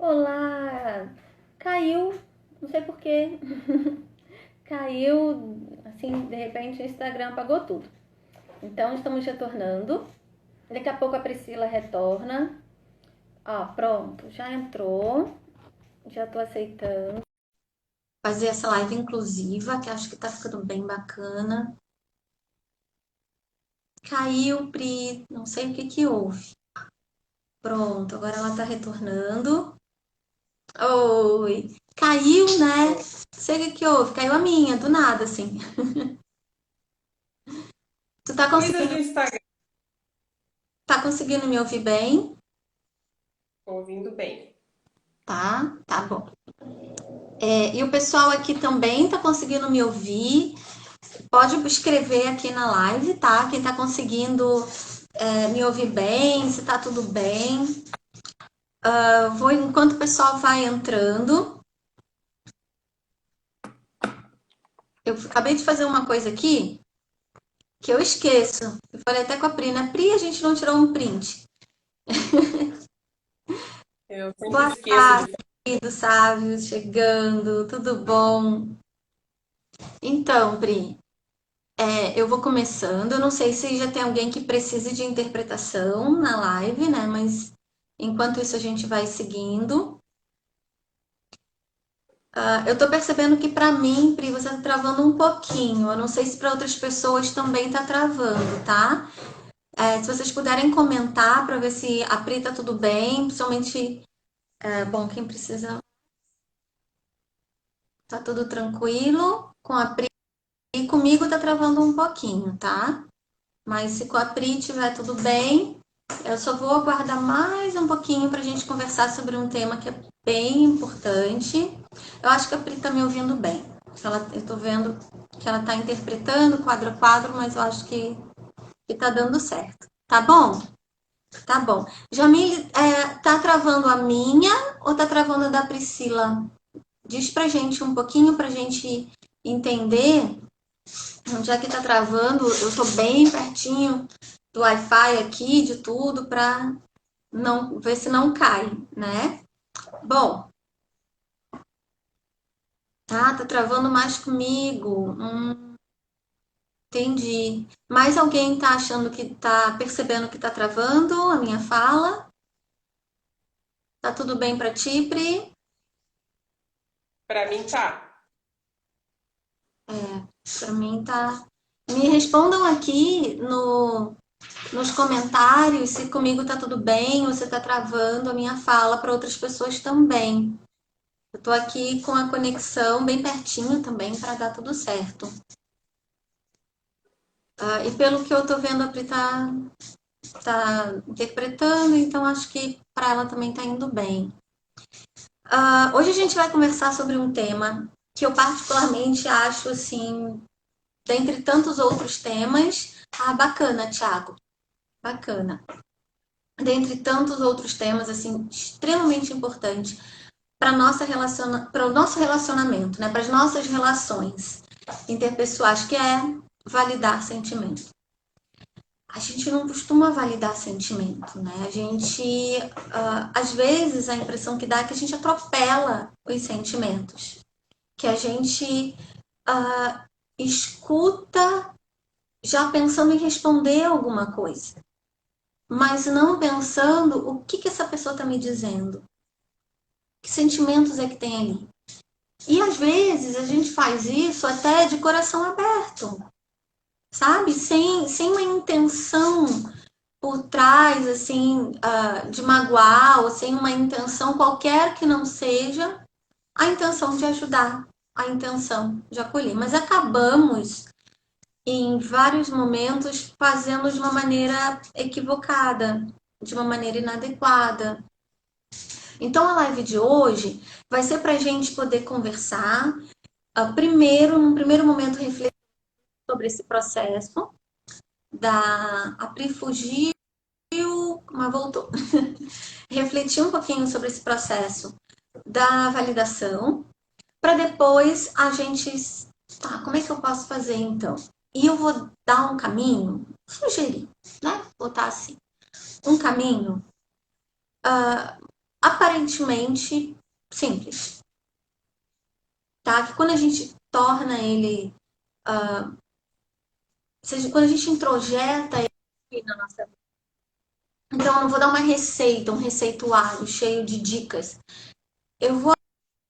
Olá! Caiu, não sei por quê. Caiu, assim, de repente o Instagram apagou tudo. Então estamos retornando. Daqui a pouco a Priscila retorna. Ó, pronto, já entrou. Já tô aceitando. Fazer essa live inclusiva, que acho que tá ficando bem bacana. Caiu, Pri, não sei o que que houve. Pronto, agora ela tá retornando. Oi, caiu, né? Não sei o que que houve, caiu a minha, do nada, assim. Tu Coisas do Instagram. tá conseguindo me ouvir bem? Tô ouvindo bem. Tá bom. E o pessoal aqui também tá conseguindo me ouvir. Pode escrever aqui na live, tá? Quem tá conseguindo me ouvir bem, se tá tudo bem. Vou enquanto o pessoal vai entrando. Eu acabei de fazer uma coisa aqui que eu esqueço. Eu falei até com a Pri, né? Pri, a gente não tirou um print. Eu sempre Boa esqueço de tarde, do Sávio, chegando, tudo bom? Então, Pri, eu vou começando. Eu não sei se já tem alguém que precise de interpretação na live, né? Mas enquanto isso a gente vai seguindo. Eu tô percebendo que para mim, Pri, você tá travando um pouquinho. Eu não sei se para outras pessoas também tá travando, tá? Se vocês puderem comentar para ver se a Pri tá tudo bem, principalmente, bom, quem precisa, tá tudo tranquilo com a Pri. E comigo tá travando um pouquinho, tá? Mas se com a Pri tiver tudo bem, eu só vou aguardar mais um pouquinho para a gente conversar sobre um tema que é bem importante. Eu acho que a Pri está me ouvindo bem. Eu estou vendo que ela está interpretando quadro a quadro, mas eu acho que está dando certo. Tá bom? Tá bom. Jamile, tá travando a minha ou tá travando a da Priscila? Diz pra gente um pouquinho pra gente entender. Já que tá travando, eu tô bem pertinho do Wi-Fi aqui, de tudo, para não ver se não cai, né? Bom, tá travando mais comigo. Entendi. Mais alguém tá achando que tá percebendo que tá travando a minha fala? Tá tudo bem para ti, Pri? Pra mim tá. Para mim tá. Me respondam aqui nos comentários se comigo tá tudo bem ou se tá travando a minha fala para outras pessoas também. Eu tô aqui com a conexão bem pertinho também para dar tudo certo. E pelo que eu tô vendo, a Pri tá interpretando, então acho que para ela também tá indo bem. Hoje a gente vai conversar sobre um tema que eu particularmente acho, assim, dentre tantos outros temas, bacana, Thiago, bacana. Dentre tantos outros temas, assim, extremamente importante para o nosso relacionamento, né? Para as nossas relações interpessoais, que é validar sentimento. A gente não costuma validar sentimento, né? A gente, às vezes, a impressão que dá é que a gente atropela os sentimentos, que a gente escuta já pensando em responder alguma coisa, mas não pensando o que essa pessoa está me dizendo, que sentimentos é que tem ali. E às vezes a gente faz isso até de coração aberto, sabe? Sem uma intenção por trás, assim, de magoar, ou sem uma intenção qualquer que não seja a intenção de ajudar, a intenção de acolher. Mas acabamos, em vários momentos, fazendo de uma maneira equivocada, de uma maneira inadequada. Então, a live de hoje vai ser para a gente poder conversar, primeiro, num primeiro momento, refletir sobre esse processo da a Pri fugiu, mas voltou. Refletir um pouquinho sobre esse processo da validação, para depois a gente. Como é que eu posso fazer então? E eu vou dar um caminho, sugerir, né? Botar assim, um caminho aparentemente simples, tá? Que quando a gente torna ele, quando a gente introjeta ele na nossa vida. Então, eu não vou dar uma receita, um receituário cheio de dicas. Eu vou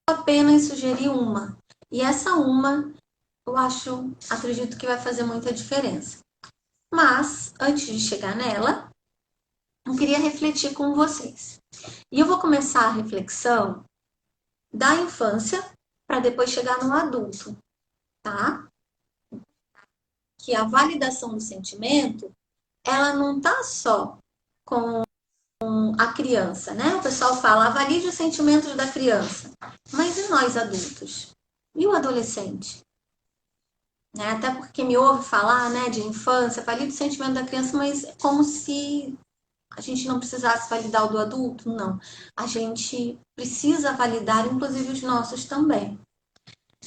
apenas sugerir uma. E essa uma, acredito que vai fazer muita diferença. Mas, antes de chegar nela, eu queria refletir com vocês. E eu vou começar a reflexão da infância para depois chegar no adulto, tá? Que a validação do sentimento, ela não tá só com a criança, né? O pessoal fala, valide os sentimentos da criança. Mas e nós adultos? E o adolescente? Né? Até porque me ouve falar, né, de infância, valide o sentimento da criança, mas é como se a gente não precisasse validar o do adulto? Não. A gente precisa validar, inclusive, os nossos também.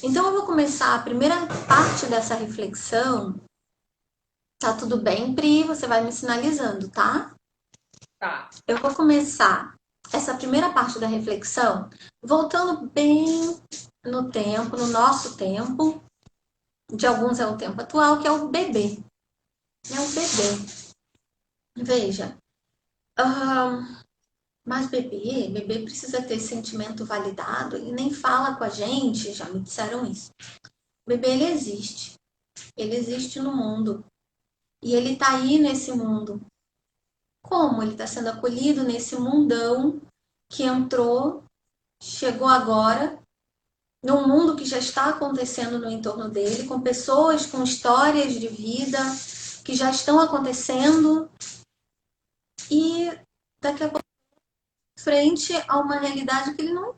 Então, eu vou começar a primeira parte dessa reflexão. Tá tudo bem, Pri? Você vai me sinalizando, tá? Tá. Eu vou começar essa primeira parte da reflexão voltando bem no tempo, no nosso tempo. De alguns é o tempo atual, que é o bebê. É o bebê. Veja, mas bebê precisa ter sentimento validado, ele nem fala com a gente, já me disseram isso. O bebê, ele existe no mundo, e ele tá aí nesse mundo. Como ele está sendo acolhido nesse mundão que entrou, chegou agora, num mundo que já está acontecendo no entorno dele, com pessoas com histórias de vida que já estão acontecendo, e daqui a pouco, frente a uma realidade que ele não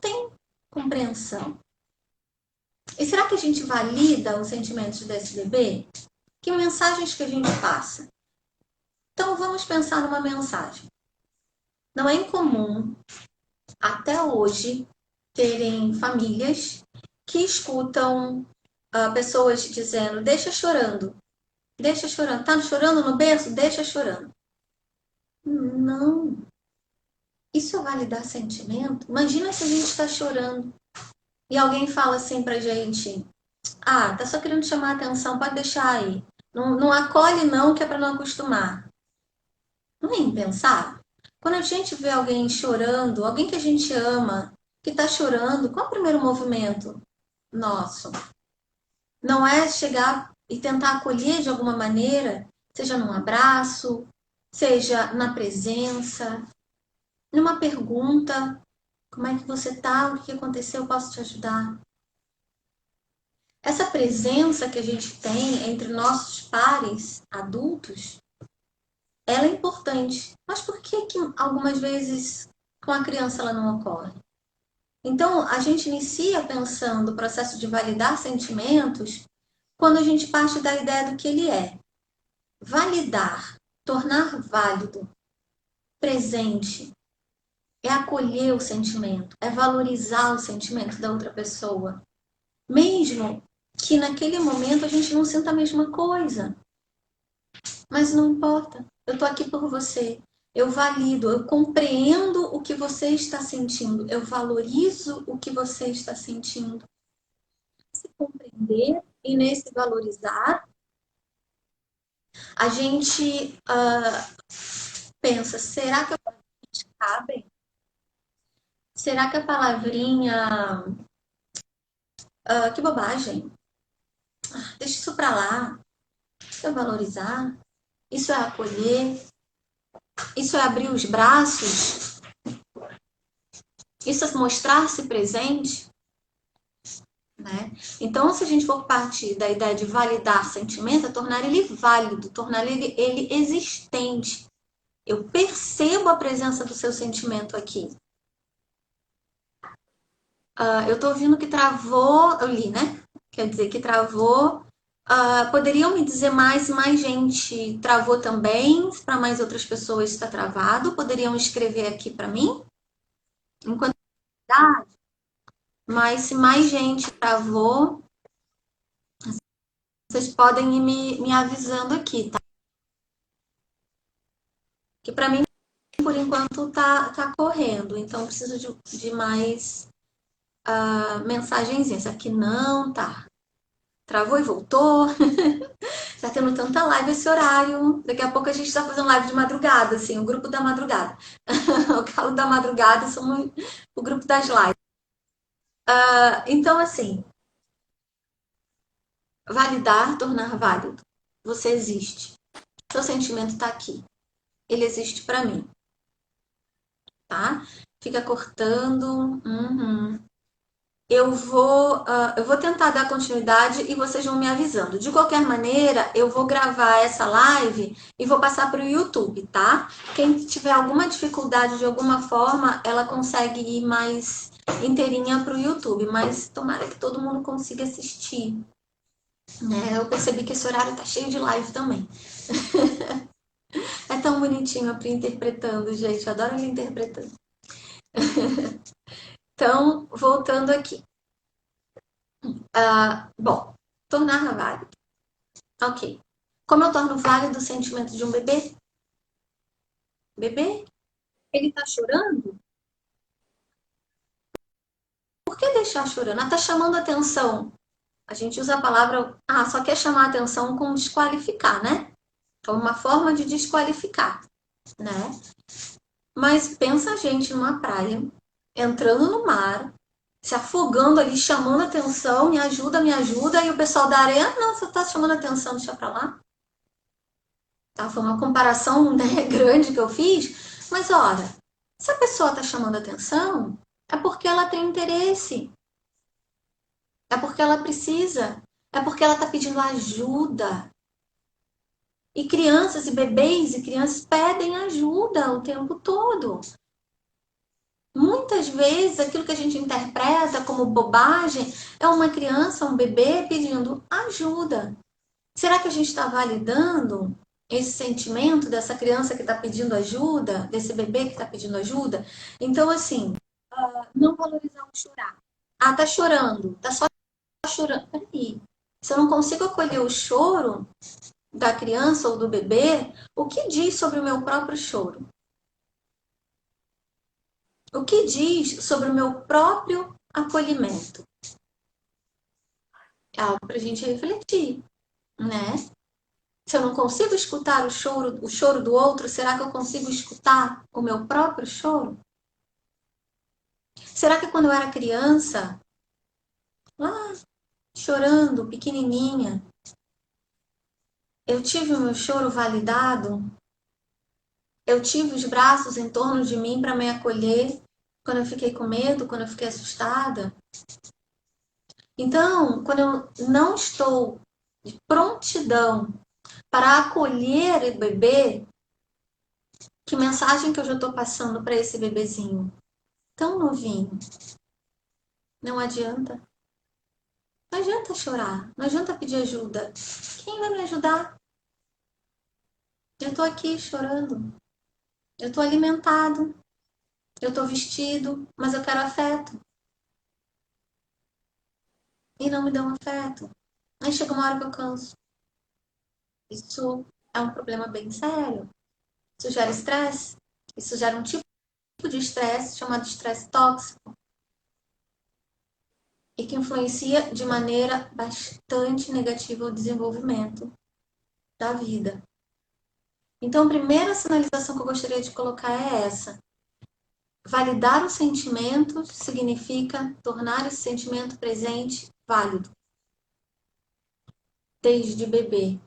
tem compreensão. E será que a gente valida os sentimentos desse bebê? Que mensagens que a gente passa? Então vamos pensar numa mensagem. Não é incomum, até hoje, terem famílias que escutam pessoas dizendo, deixa chorando, tá chorando no berço? Deixa chorando. Não, isso é validar sentimento? Imagina se a gente está chorando e alguém fala assim pra gente, tá só querendo chamar a atenção, pode deixar aí. Não, não acolhe não, que é para não acostumar. Não é impensar? Quando a gente vê alguém chorando, alguém que a gente ama, que está chorando, qual é o primeiro movimento nosso? Não é chegar e tentar acolher de alguma maneira, seja num abraço, seja na presença, numa pergunta, como é que você está? O que aconteceu? Eu posso te ajudar? Essa presença que a gente tem entre nossos pares adultos, ela é importante. Mas por que algumas vezes com a criança ela não ocorre? Então, a gente inicia pensando o processo de validar sentimentos quando a gente parte da ideia do que ele é. Validar, tornar válido, presente, é acolher o sentimento, é valorizar o sentimento da outra pessoa. Mesmo que naquele momento a gente não sinta a mesma coisa. Mas não importa, eu estou aqui por você. Eu valido, eu compreendo o que você está sentindo, eu valorizo o que você está sentindo. Se compreender e nesse valorizar, a gente pensa, será que a cabe? Será que a palavrinha que bobagem, deixa isso pra lá, isso é valorizar, isso é acolher, isso é abrir os braços, isso é mostrar-se presente, né? Então, se a gente for partir da ideia de validar sentimento, é tornar ele válido, tornar ele existente. Eu percebo a presença do seu sentimento aqui. Eu tô ouvindo que travou, eu li, né? Quer dizer que travou. Poderiam me dizer mais gente travou também? Para mais outras pessoas está travado? Poderiam escrever aqui para mim? Enquanto mas se mais gente travou, vocês podem ir me avisando aqui, tá? Que para mim por enquanto tá correndo, então preciso de mais mensagenzinhas. Aqui não tá. Travou e voltou. Tá tendo tanta live esse horário. Daqui a pouco a gente tá fazendo live de madrugada, assim, o grupo da madrugada. O galo da madrugada somos o grupo das lives. Então, assim, validar, tornar válido. Você existe. Seu sentimento tá aqui. Ele existe para mim, tá? Fica cortando. Uhum. Eu vou tentar dar continuidade e vocês vão me avisando. De qualquer maneira, eu vou gravar essa live e vou passar para o YouTube, tá? Quem tiver alguma dificuldade de alguma forma, ela consegue ir mais inteirinha para o YouTube, mas tomara que todo mundo consiga assistir, né? Eu percebi que esse horário tá cheio de live também. É tão bonitinho a Pri interpretando, gente. Eu adoro ele interpretando. Então, voltando aqui. Bom, tornar válido. Ok. Como eu torno válido o sentimento de um bebê? Bebê? Ele tá chorando? Por que deixar chorando? Ah, tá chamando atenção. A gente usa a palavra, só quer chamar atenção com desqualificar, né? Como uma forma de desqualificar, né? Mas pensa a gente numa praia, entrando no mar, se afogando ali, chamando atenção, me ajuda, e o pessoal da areia, não, você tá chamando atenção, deixa pra lá. Tá? Foi uma comparação, né, grande que eu fiz, mas olha, se a pessoa está chamando atenção, é porque ela tem interesse, é porque ela precisa, é porque ela está pedindo ajuda. E crianças e bebês e crianças pedem ajuda o tempo todo. Muitas vezes aquilo que a gente interpreta como bobagem é uma criança, um bebê pedindo ajuda. Será que a gente está validando esse sentimento dessa criança que está pedindo ajuda, desse bebê que está pedindo ajuda? Então, assim, não valorizar o chorar. Ah, tá chorando, tá só chorando. Peraí. Se eu não consigo acolher o choro da criança ou do bebê, o que diz sobre o meu próprio choro? O que diz sobre o meu próprio acolhimento? É algo para a gente refletir, né? Se eu não consigo escutar o choro do outro, será que eu consigo escutar o meu próprio choro? Será que quando eu era criança, lá chorando, pequenininha, eu tive o meu choro validado? Eu tive os braços em torno de mim para me acolher quando eu fiquei com medo, quando eu fiquei assustada? Então, quando eu não estou de prontidão para acolher o bebê, que mensagem que eu já estou passando para esse bebezinho? Tão novinho. Não adianta. Não adianta chorar. Não adianta pedir ajuda. Quem vai me ajudar? Eu estou aqui chorando. Eu estou alimentado. Eu estou vestido. Mas eu quero afeto. E não me dão afeto. Aí chega uma hora que eu canso. Isso é um problema bem sério. Isso gera estresse. Isso gera um tipo de estresse chamado estresse tóxico. E que influencia de maneira bastante negativa o desenvolvimento da vida. Então, a primeira sinalização que eu gostaria de colocar é essa. Validar o sentimento significa tornar esse sentimento presente válido. Desde bebê.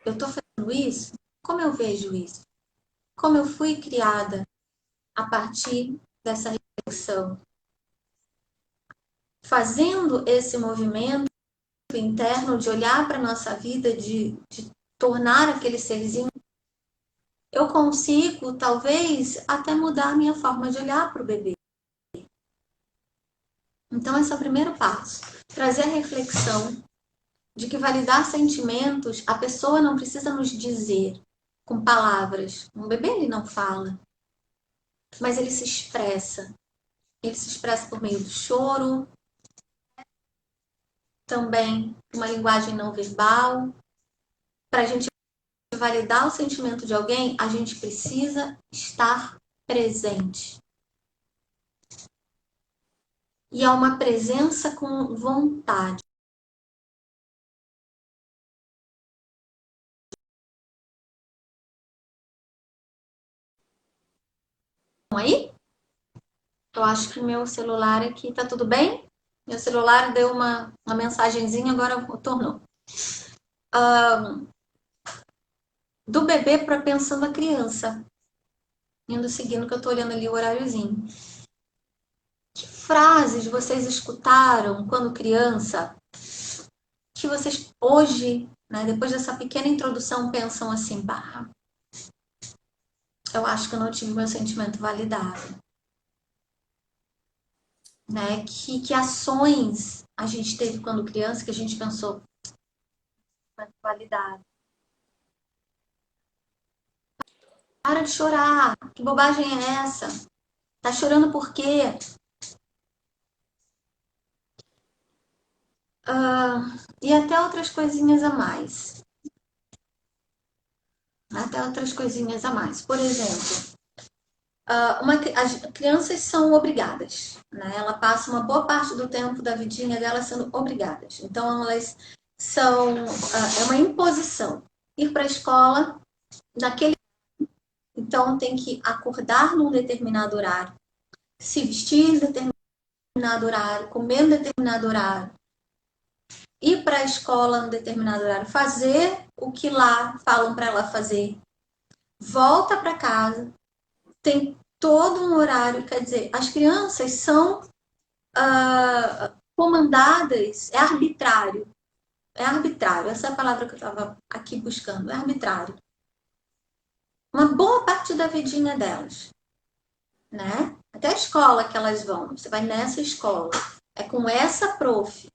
Eu estou fazendo isso? Como eu vejo isso? Como eu fui criada a partir dessa reflexão? Fazendo esse movimento interno de olhar para a nossa vida, de tornar aquele serzinho, eu consigo, talvez, até mudar a minha forma de olhar para o bebê. Então, esse é o primeiro passo. Trazer a reflexão de que validar sentimentos, a pessoa não precisa nos dizer com palavras. Um bebê, ele não fala, mas ele se expressa. Ele se expressa por meio do choro, também uma linguagem não verbal, para a gente validar o sentimento de alguém, a gente precisa estar presente. E é uma presença com vontade. Aí, eu acho que meu celular aqui tá tudo bem. Meu celular deu uma mensagenzinha, agora tornou. Do bebê para pensando a criança. Indo seguindo que eu tô olhando ali o horáriozinho. Que frases vocês escutaram quando criança que vocês hoje, né, depois dessa pequena introdução, pensam assim, bah, eu acho que eu não tive meu sentimento validado. Né? Que ações a gente teve quando criança que a gente pensou validado. Para de chorar, que bobagem é essa? Tá chorando por quê? E até outras coisinhas a mais. Até outras coisinhas a mais. Por exemplo, as crianças são obrigadas, né? Ela passa uma boa parte do tempo da vidinha dela sendo obrigadas. Então, elas são... é uma imposição. Ir para a escola naquele... Então, tem que acordar num determinado horário, se vestir em determinado horário, comer em determinado horário, ir para a escola em determinado horário, fazer o que lá falam para ela fazer, volta para casa, tem todo um horário. Quer dizer, as crianças são comandadas, é arbitrário. É arbitrário, essa é a palavra que eu estava aqui buscando, é arbitrário. Uma boa parte da vidinha delas, né? Até a escola que elas vão, você vai nessa escola, é com essa prof.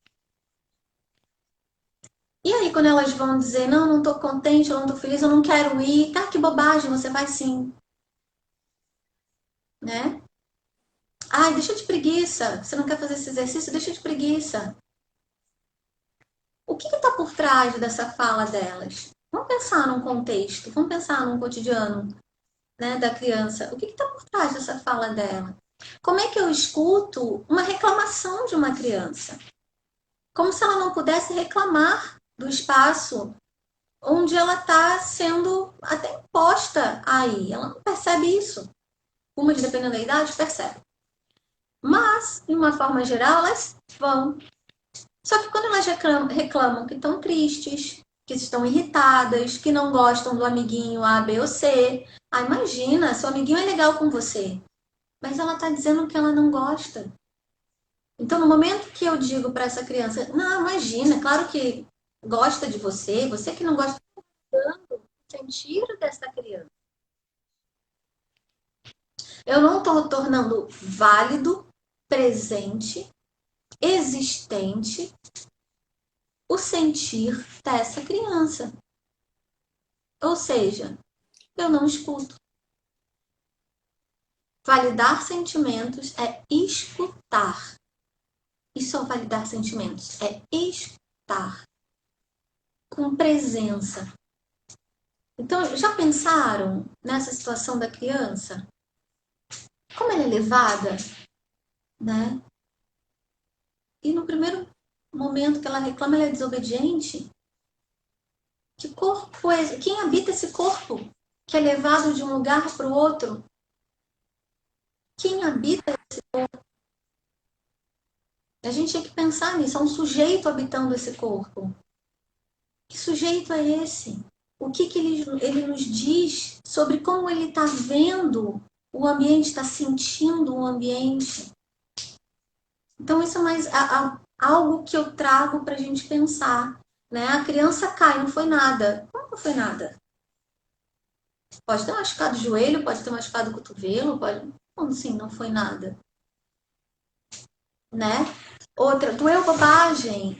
E aí, quando elas vão dizer, não, não tô contente, eu não tô feliz, eu não quero ir, tá, que bobagem, você vai sim, né? Ai, deixa de preguiça, você não quer fazer esse exercício, deixa de preguiça. O que está por trás dessa fala delas? Vamos pensar num contexto, vamos pensar num cotidiano, né, da criança. O que está por trás dessa fala dela? Como é que eu escuto uma reclamação de uma criança? Como se ela não pudesse reclamar do espaço onde ela está sendo até imposta aí. Ela não percebe isso. Uma, dependendo da idade, percebe. Mas, de uma forma geral, elas vão. Só que quando elas reclamam que estão tristes, que estão irritadas, que não gostam do amiguinho A, B ou C, imagina, seu amiguinho é legal com você, mas ela está dizendo que ela não gosta. Então, no momento que eu digo para essa criança, não, imagina, claro que gosta de você, você que não gosta, dando sentir dessa criança. Eu não estou tornando válido, presente, existente o sentir dessa criança. Ou seja, eu não escuto. Validar sentimentos é escutar. Isso é validar sentimentos, é escutar com presença. Então, já pensaram nessa situação da criança? Como ela é levada, né? E no primeiro momento que ela reclama, ela é desobediente. Que corpo é? Quem habita esse corpo que é levado de um lugar para o outro? Quem habita esse corpo? A gente tem que pensar nisso. É um sujeito habitando esse corpo. Que sujeito é esse? O que ele nos diz sobre como ele está vendo o ambiente, está sentindo o ambiente? Então, isso é mais algo que eu trago para a gente pensar. Né? A criança cai, não foi nada. Como não foi nada? Pode ter machucado o joelho, pode ter machucado o cotovelo, pode... Como assim não foi nada? Né? Outra, doeu bobagem.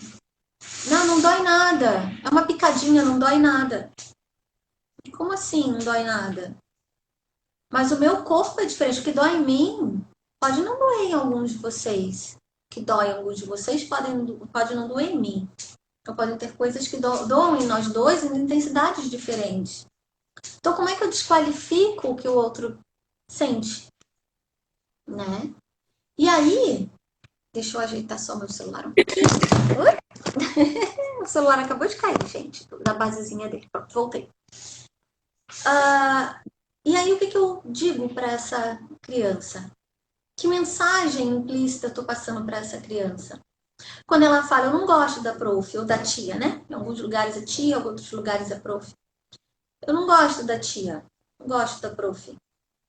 Não, não dói nada. É uma picadinha, não dói nada. Como assim não dói nada? Mas o meu corpo é diferente. O que dói em mim pode não doer em alguns de vocês. O que dói em alguns de vocês pode não doer em mim. Então podem ter coisas que doam em nós dois em intensidades diferentes. Então, como é que eu desqualifico o que o outro sente, né? E aí, deixa eu ajeitar só meu celular um pouquinho. O celular acabou de cair, gente, da basezinha dele. Pronto, voltei. E aí, o que eu digo para essa criança? Que mensagem implícita eu estou passando para essa criança? Quando ela fala, eu não gosto da prof, ou da tia, né? Em alguns lugares é tia, em outros lugares é prof. Eu não gosto da tia, não gosto da prof.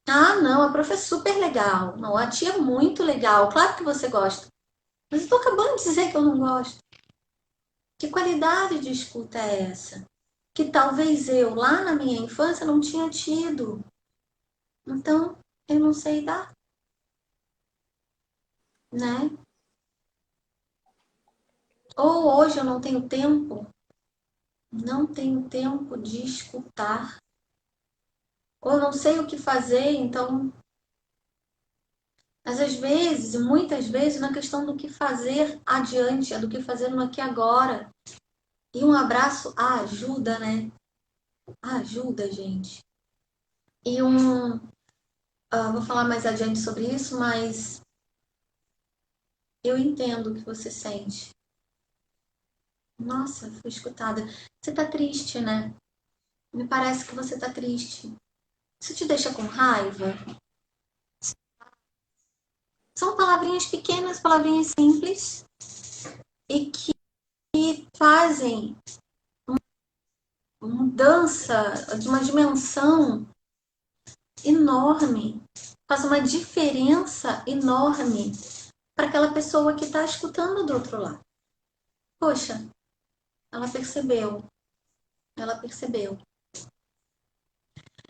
Ah, não, a prof é super legal. Não, a tia é muito legal. Claro que você gosta. Mas eu estou acabando de dizer que eu não gosto. Que qualidade de escuta é essa? Que talvez eu, lá na minha infância, não tinha tido. Então, eu não sei dar, né? Ou hoje eu não tenho tempo de escutar. Ou não sei o que fazer, então. Mas às vezes, muitas vezes, na questão do que fazer adiante, é do que fazer no aqui e agora. E um abraço ajuda, né? Ajuda, gente. E vou falar mais adiante sobre isso, mas eu entendo o que você sente. Nossa, fui escutada. Você tá triste, né? Me parece que você tá triste. Isso te deixa com raiva? São palavrinhas pequenas, palavrinhas simples e que fazem mudança de uma dimensão enorme, faz uma diferença enorme para aquela pessoa que está escutando do outro lado. Poxa, ela percebeu, ela percebeu.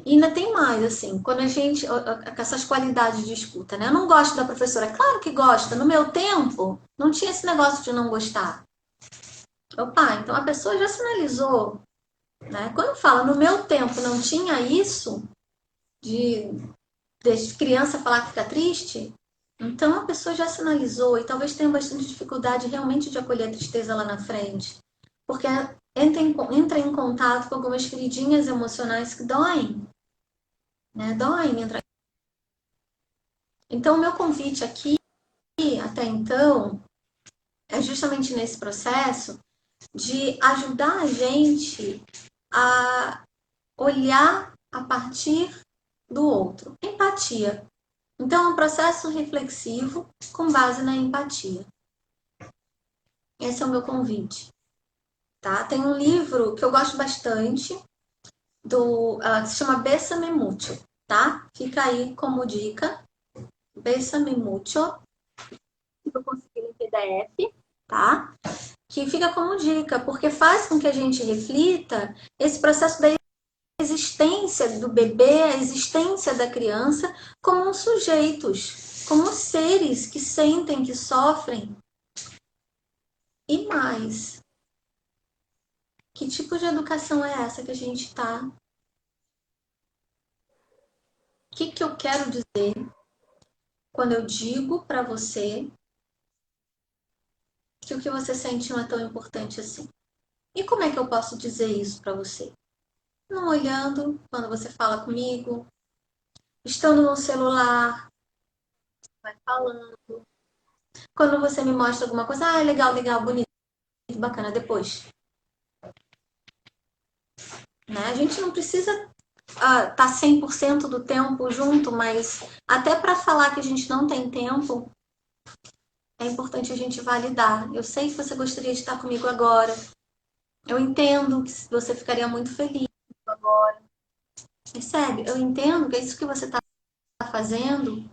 E ainda tem mais, assim, quando a gente, com essas qualidades de escuta, né? Eu não gosto da professora, claro que gosta. No meu tempo, não tinha esse negócio de não gostar. Opa, então a pessoa já sinalizou, né? Quando fala no meu tempo não tinha isso, de, de criança falar que fica triste, então a pessoa já sinalizou e talvez tenha bastante dificuldade realmente de acolher a tristeza lá na frente. Porque entra em contato com algumas feridinhas emocionais que doem, né? Doem. Então, o meu convite aqui, até então, é justamente nesse processo de ajudar a gente a olhar a partir do outro. Empatia. Então, é um processo reflexivo com base na empatia. Esse é o meu convite. Tá? Tem um livro que eu gosto bastante, que se chama Bésame Mucho, tá? Fica aí como dica. Bésame Mucho. Eu consegui em PDF, tá? Que fica como dica, porque faz com que a gente reflita esse processo da existência do bebê, a existência da criança como sujeitos, como seres que sentem, que sofrem. E mais, que tipo de educação é essa que a gente está? O que eu quero dizer quando eu digo para você que o que você sente não é tão importante assim? E como é que eu posso dizer isso para você? Não olhando quando você fala comigo, estando no celular, vai falando. Quando você me mostra alguma coisa, legal, legal, bonito, bacana, depois. Né? A gente não precisa tá 100% do tempo junto, mas até para falar que a gente não tem tempo, é importante a gente validar. Eu sei que você gostaria de estar comigo agora. Eu entendo que você ficaria muito feliz agora. Percebe? Eu entendo que isso que você está fazendo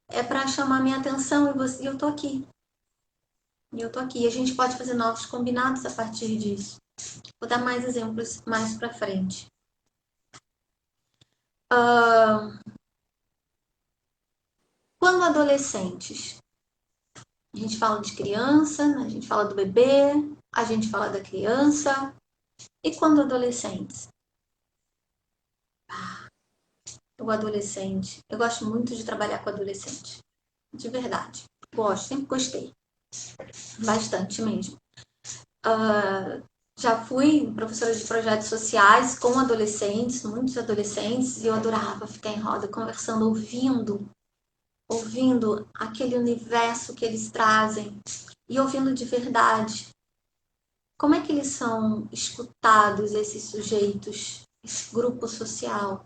é para chamar minha atenção e eu tô aqui. E eu tô aqui. E a gente pode fazer novos combinados a partir disso. Vou dar mais exemplos mais para frente. Quando adolescentes, a gente fala de criança, a gente fala do bebê, a gente fala da criança. E quando adolescentes? O adolescente. Eu gosto muito de trabalhar com adolescente. De verdade. Gosto, sempre gostei. Bastante mesmo. Já fui professora de projetos sociais com adolescentes, muitos adolescentes, e eu adorava ficar em roda conversando, ouvindo aquele universo que eles trazem e ouvindo de verdade. Como é que eles são escutados, esses sujeitos, esse grupo social?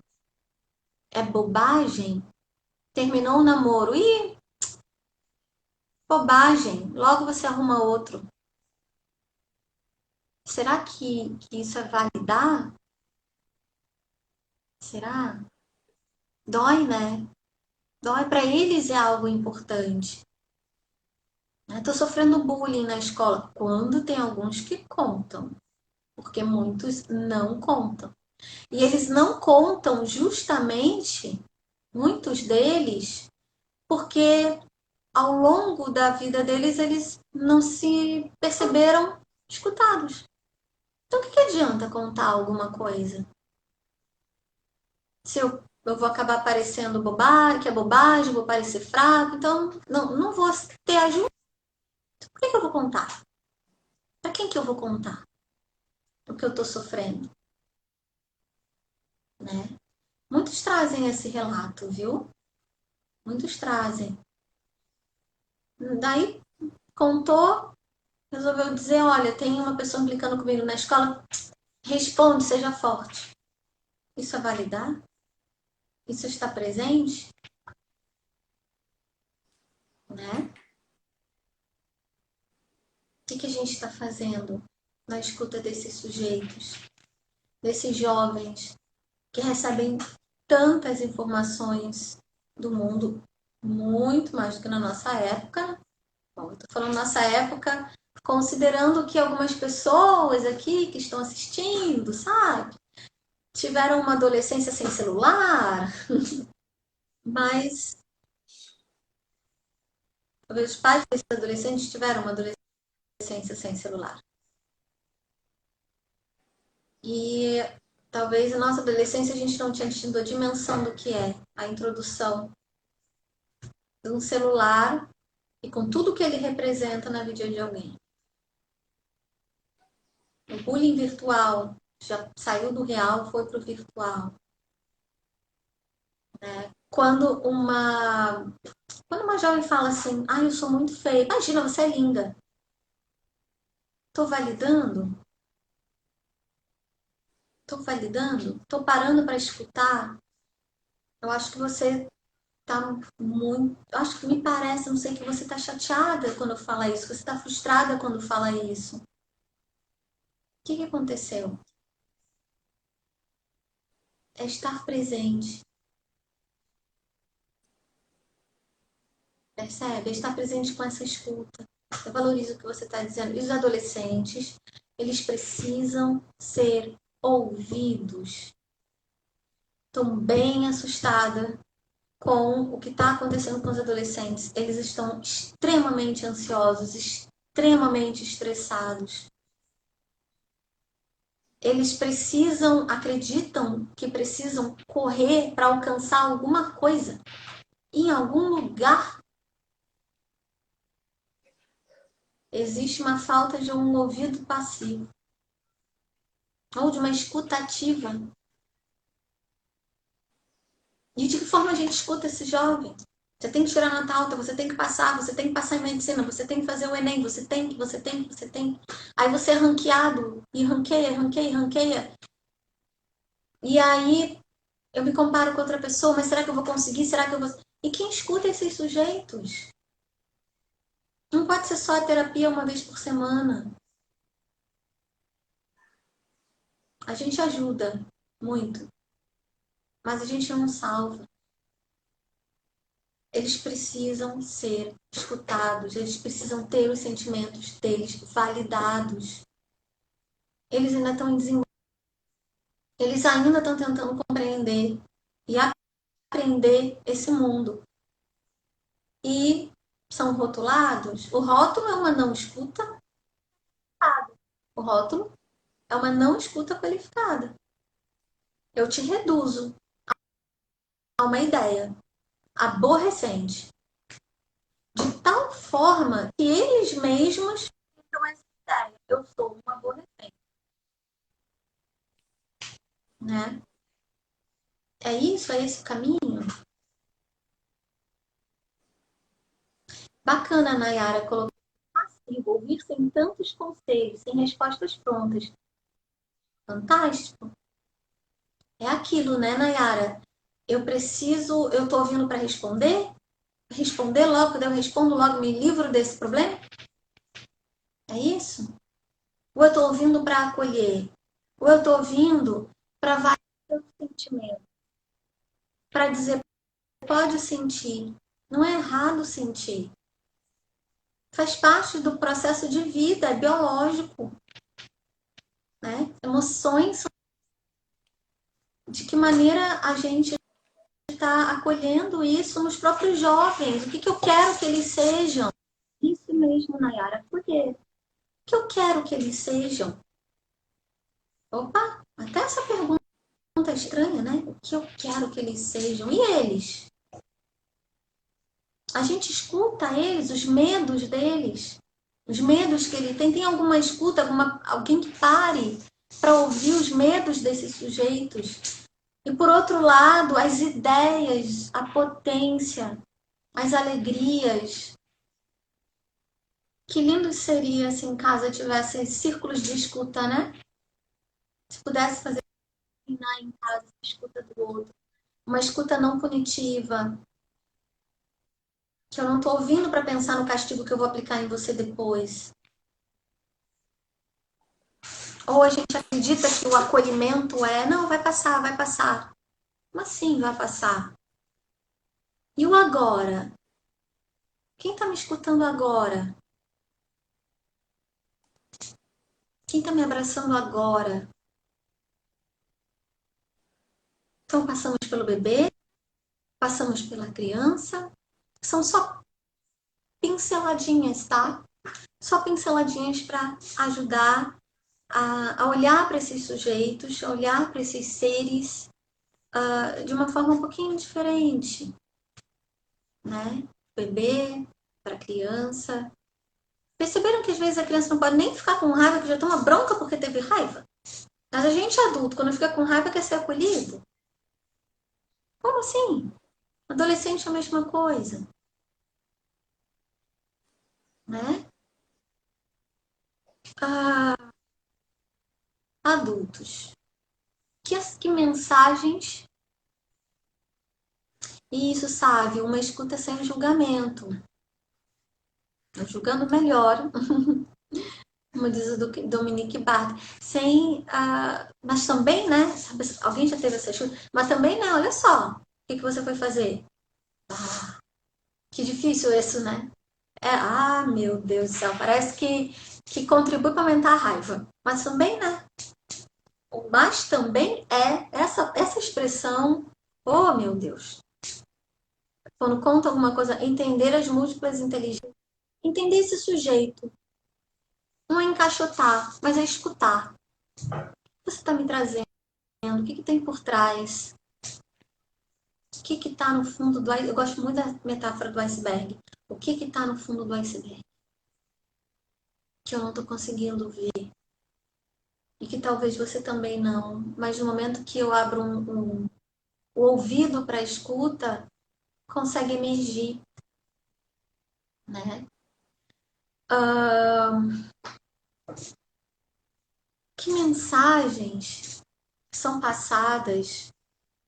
É bobagem? Terminou o namoro? Ih, bobagem. Logo você arruma outro. Será que isso é validar? Será? Dói, né? Dói, para eles é algo importante. Estou sofrendo bullying na escola. Quando tem alguns que contam, porque muitos não contam. E eles não contam justamente, muitos deles, porque ao longo da vida deles, eles não se perceberam escutados. Então, o que adianta contar alguma coisa? Se eu vou acabar parecendo bobagem, que é bobagem, vou parecer fraco, então não vou ter ajuda. Por que eu vou contar? Para quem que eu vou contar o que eu estou sofrendo? Né? Muitos trazem esse relato, viu? Muitos trazem. Daí contou, resolveu dizer, olha, tem uma pessoa implicando comigo na escola, responde, seja forte. Isso é validar? Isso está presente? Né? O que a gente está fazendo na escuta desses sujeitos, desses jovens que recebem tantas informações do mundo, muito mais do que na nossa época. Bom, eu estou falando nossa época, considerando que algumas pessoas aqui que estão assistindo, sabe, tiveram uma adolescência sem celular, mas talvez os pais desses adolescentes tiveram uma adolescência sem celular. E talvez na nossa adolescência a gente não tinha tido a dimensão do que é a introdução de um celular e com tudo que ele representa na vida de alguém. O bullying virtual já saiu do real, foi para o virtual. Né? Quando uma jovem fala assim, eu sou muito feia, imagina, você é linda. Estou validando? Estou validando? Estou parando para escutar? Eu acho que você tá muito. Acho que me parece, não sei, que você tá chateada quando fala isso, que você tá frustrada quando fala isso. O que aconteceu? É estar presente. Percebe? É estar presente com essa escuta. Eu valorizo o que você está dizendo. E os adolescentes, eles precisam ser ouvidos. Estou bem assustada com o que está acontecendo com os adolescentes. Eles estão extremamente ansiosos, extremamente estressados. Eles acreditam que precisam correr para alcançar alguma coisa em algum lugar. Existe uma falta de um ouvido passivo ou de uma escuta ativa. E de que forma a gente escuta esse jovem? Você tem que tirar nota alta, você tem que passar em medicina, você tem que fazer o Enem, você tem. Aí você é ranqueado, e ranqueia. E aí eu me comparo com outra pessoa, mas será que eu vou conseguir? Será que eu vou... E quem escuta esses sujeitos? Não pode ser só a terapia uma vez por semana. A gente ajuda muito, mas a gente não salva. Eles precisam ser escutados, eles precisam ter os sentimentos deles validados. Eles ainda estão em desenvolvimento, eles ainda estão tentando compreender e aprender esse mundo. E são rotulados. O rótulo é uma não escuta. O rótulo é uma não escuta qualificada. Eu te reduzo a uma ideia aborrecente, de tal forma que eles mesmos ficam essa ideia. Eu sou uma aborrecente. né? É isso? É esse o caminho? Bacana, Nayara, colocar passivo, ouvir sem tantos conselhos, sem respostas prontas. Fantástico. É aquilo, né, Nayara? Eu tô ouvindo para responder? Responder logo, quando eu respondo logo, me livro desse problema? É isso? Ou eu tô ouvindo para acolher? Ou eu tô ouvindo para validar o sentimento? Para dizer, pode sentir. Não é errado sentir. Faz parte do processo de vida, é biológico, né? Emoções, de que maneira a gente está acolhendo isso nos próprios jovens? O que eu quero que eles sejam? Isso mesmo, Nayara. Por quê? O que eu quero que eles sejam? Opa, até essa pergunta é estranha, né? O que eu quero que eles sejam? E eles? A gente escuta eles, os medos deles, os medos que ele tem. Tem alguma escuta, alguém que pare para ouvir os medos desses sujeitos? E por outro lado, as ideias, a potência, as alegrias. Que lindo seria se em casa tivesse círculos de escuta, né? Se pudesse fazer em casa a escuta do outro. Uma escuta não punitiva, que eu não estou ouvindo para pensar no castigo que eu vou aplicar em você depois. Ou a gente acredita que o acolhimento é, não, vai passar, vai passar. Como assim vai passar? E o agora? Quem está me escutando agora? Quem está me abraçando agora? Então passamos pelo bebê, passamos pela criança. São só pinceladinhas, tá? Só pinceladinhas para ajudar a olhar para esses sujeitos, a olhar para esses seres de uma forma um pouquinho diferente, né? Bebê, para criança. Perceberam que às vezes a criança não pode nem ficar com raiva, que já toma bronca porque teve raiva? Mas a gente adulto, quando fica com raiva, quer ser acolhido? Como assim? Adolescente é a mesma coisa, né? Ah, adultos. Que mensagens. Isso, sabe? Uma escuta sem julgamento. Julgando melhor, como diz o Dominique Bard. Sem, mas também, né? Sabe, alguém já teve essa escuta? Mas também, né? Olha só. O que você foi fazer? Ah, que difícil isso, né? Meu Deus do céu. Parece que contribui para aumentar a raiva. Mas também, né? O mas também é essa expressão. Oh, meu Deus. Quando conta alguma coisa, entender as múltiplas inteligências. Entender esse sujeito. Não é encaixotar, mas é escutar. O que você está me trazendo? O que tem por trás? O que está no fundo do iceberg? Eu gosto muito da metáfora do iceberg. O que está no fundo do iceberg? Que eu não estou conseguindo ver. E que talvez você também não. Mas no momento que eu abro o ouvido para a escuta, consegue emergir. Né? Que mensagens são passadas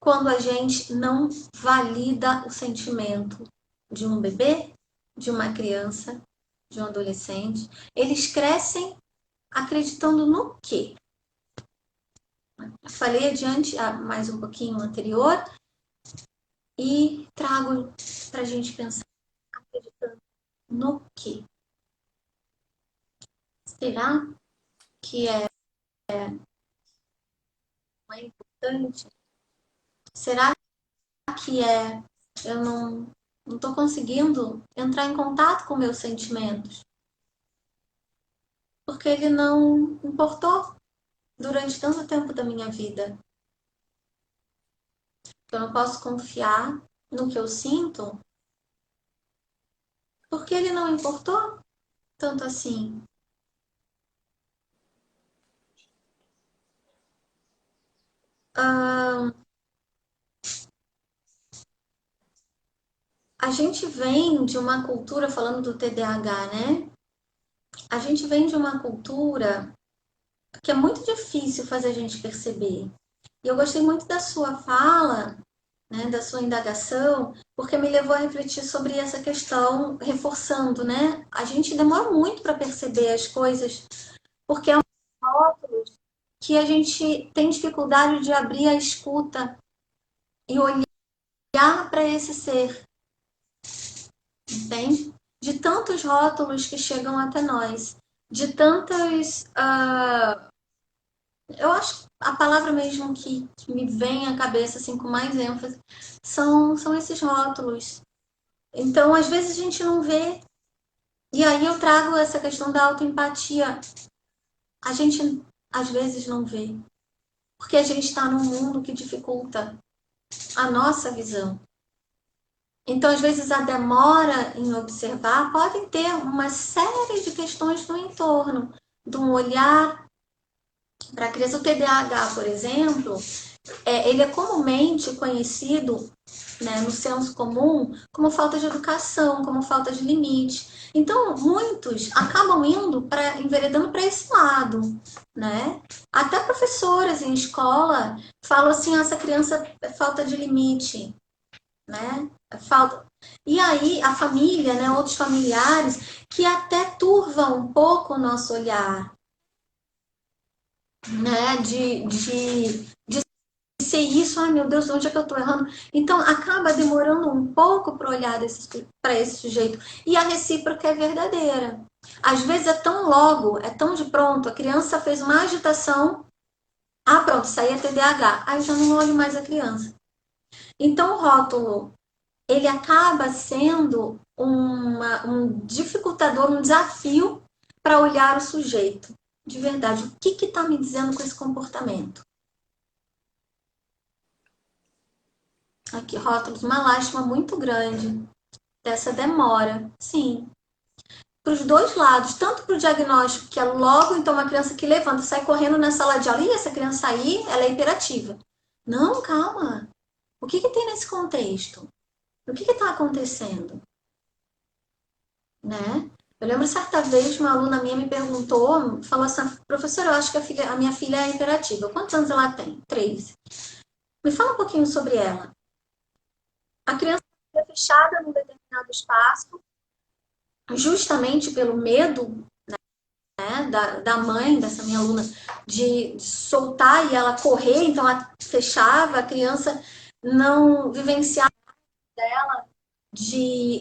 quando a gente não valida o sentimento de um bebê, de uma criança, de um adolescente? Eles crescem acreditando no quê? Falei adiante, mais um pouquinho anterior, e trago para a gente pensar, acreditando no quê? Será que é importante? Será que eu não estou conseguindo entrar em contato com meus sentimentos? Porque ele não importou durante tanto tempo da minha vida. Eu não posso confiar no que eu sinto porque ele não importou tanto assim. A gente vem de uma cultura, falando do TDAH, né? A gente vem de uma cultura que é muito difícil fazer a gente perceber. E eu gostei muito da sua fala, né, da sua indagação, porque me levou a refletir sobre essa questão, reforçando, né? A gente demora muito para perceber as coisas, porque é um rótulo que a gente tem dificuldade de abrir a escuta e olhar para esse ser, entende? De tantos rótulos que chegam até nós, de tantas. Eu acho que a palavra mesmo que me vem à cabeça assim, com mais ênfase são esses rótulos. Então, às vezes a gente não vê. E aí eu trago essa questão da autoempatia. A gente às vezes não vê. Porque a gente está num mundo que dificulta a nossa visão. Então, às vezes, a demora em observar pode ter uma série de questões no entorno, de um olhar para a criança. O TDAH, por exemplo, ele é comumente conhecido, né, no senso comum, como falta de educação, como falta de limite. Então, muitos acabam enveredando para esse lado, né? Até professoras em escola falam assim, essa criança é falta de limite, né? Falta. E aí a família, né, outros familiares que até turvam um pouco o nosso olhar, né, de ser isso, ai meu Deus, onde é que eu tô errando? Então acaba demorando um pouco para olhar para esse sujeito. E a recíproca é verdadeira. Às vezes é tão logo, é tão de pronto, a criança fez uma agitação, ah pronto, isso aí é TDAH, aí já não olho mais a criança. Então o rótulo ele acaba sendo um dificultador, um desafio para olhar o sujeito. De verdade, o que está me dizendo com esse comportamento? Aqui, rótulos, uma lástima muito grande dessa demora. Sim, para os dois lados, tanto para o diagnóstico, que é logo, então, uma criança que levanta, sai correndo na sala de aula, e essa criança aí, ela é hiperativa. Não, calma. O que tem nesse contexto? O que está acontecendo? Né? Eu lembro certa vez uma aluna minha me perguntou, falou assim, professora, eu acho que a minha filha é hiperativa. Quantos anos ela tem? 3. Me fala um pouquinho sobre ela. A criança é fechada num determinado espaço, justamente pelo medo, né, da mãe, dessa minha aluna, de soltar e ela correr, então ela fechava, a criança não vivenciava dela de,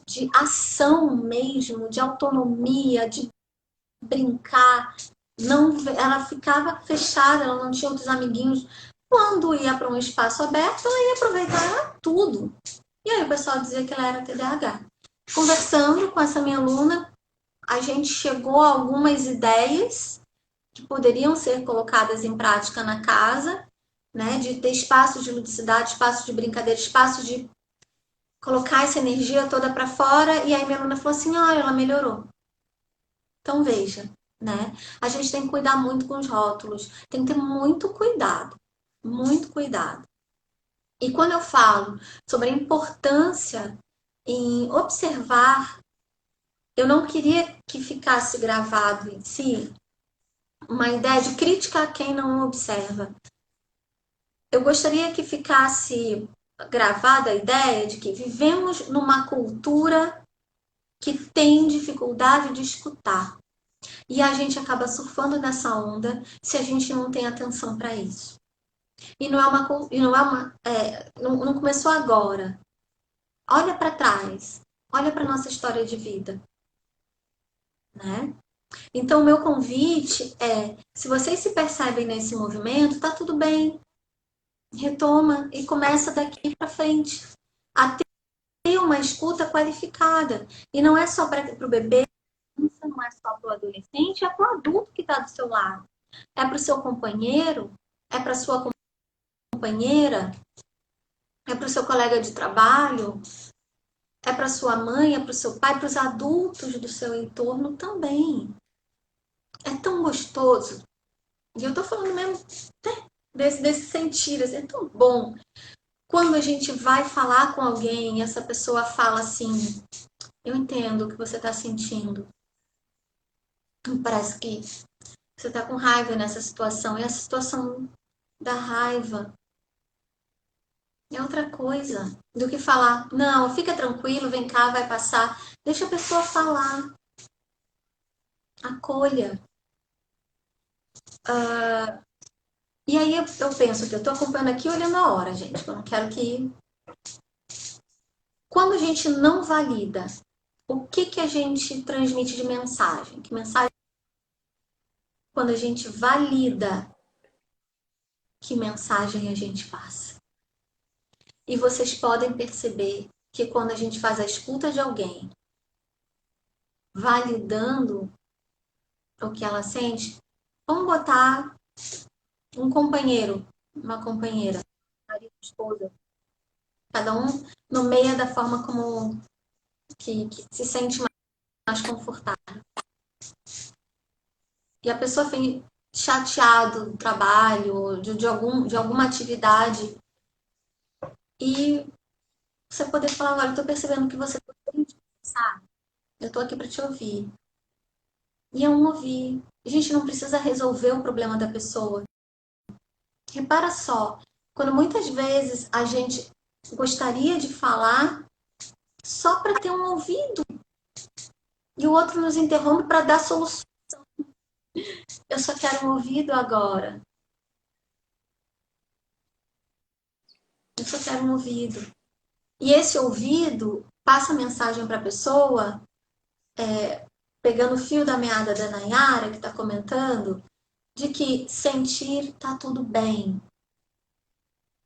de ação mesmo, de autonomia, de brincar, não, ela ficava fechada, ela não tinha outros amiguinhos. Quando ia para um espaço aberto, ela ia aproveitar tudo. E aí o pessoal dizia que ela era TDAH. Conversando com essa minha aluna, a gente chegou a algumas ideias que poderiam ser colocadas em prática na casa, né? De ter espaço de ludicidade, espaço de brincadeira, espaço de colocar essa energia toda para fora. E aí minha aluna falou assim: olha, ela melhorou. Então veja, né? A gente tem que cuidar muito com os rótulos, tem que ter muito cuidado, muito cuidado. E quando eu falo sobre a importância em observar, eu não queria que ficasse gravado em si uma ideia de crítica a quem não observa. Eu gostaria que ficasse gravada a ideia de que vivemos numa cultura que tem dificuldade de escutar. E a gente acaba surfando nessa onda se a gente não tem atenção para isso. E não começou agora. Olha para trás. Olha para nossa história de vida, né? Então, o meu convite é, se vocês se percebem nesse movimento, tá tudo bem. Retoma e começa daqui para frente a ter uma escuta qualificada. E não é só para o bebê, não é só para o adolescente, é para o adulto que está do seu lado. É para o seu companheiro, é para a sua companheira, é para o seu colega de trabalho, é para sua mãe, é para o seu pai, para os adultos do seu entorno também. É tão gostoso. E eu tô falando mesmo, né? desse sentir. Assim, é tão bom quando a gente vai falar com alguém e essa pessoa fala assim: eu entendo o que você está sentindo. Parece que você está com raiva nessa situação. E a situação da raiva é outra coisa do que falar: não, fica tranquilo, vem cá, vai passar. Deixa a pessoa falar. Acolha. E aí eu penso que eu estou acompanhando aqui olhando a hora, gente. Eu não quero que. Quando a gente não valida, o que a gente transmite de mensagem? Que mensagem? Quando a gente valida, que mensagem a gente passa? E vocês podem perceber que quando a gente faz a escuta de alguém, validando o que ela sente, vamos botar um companheiro, uma companheira, marido, esposa, cada um nomeia da forma como que se sente mais confortável. E a pessoa fica chateado do trabalho, de alguma atividade, e você poder falar: olha, eu tô percebendo que você tá triste, sabe? Eu tô aqui para te ouvir. E é um ouvir. A gente não precisa resolver o problema da pessoa. Repara só, quando muitas vezes a gente gostaria de falar só para ter um ouvido e o outro nos interrompe para dar solução. Eu só quero um ouvido agora. Eu só quero um ouvido. E esse ouvido passa a mensagem para a pessoa, pegando o fio da meada da Nayara, que está comentando, de que sentir tá tudo bem.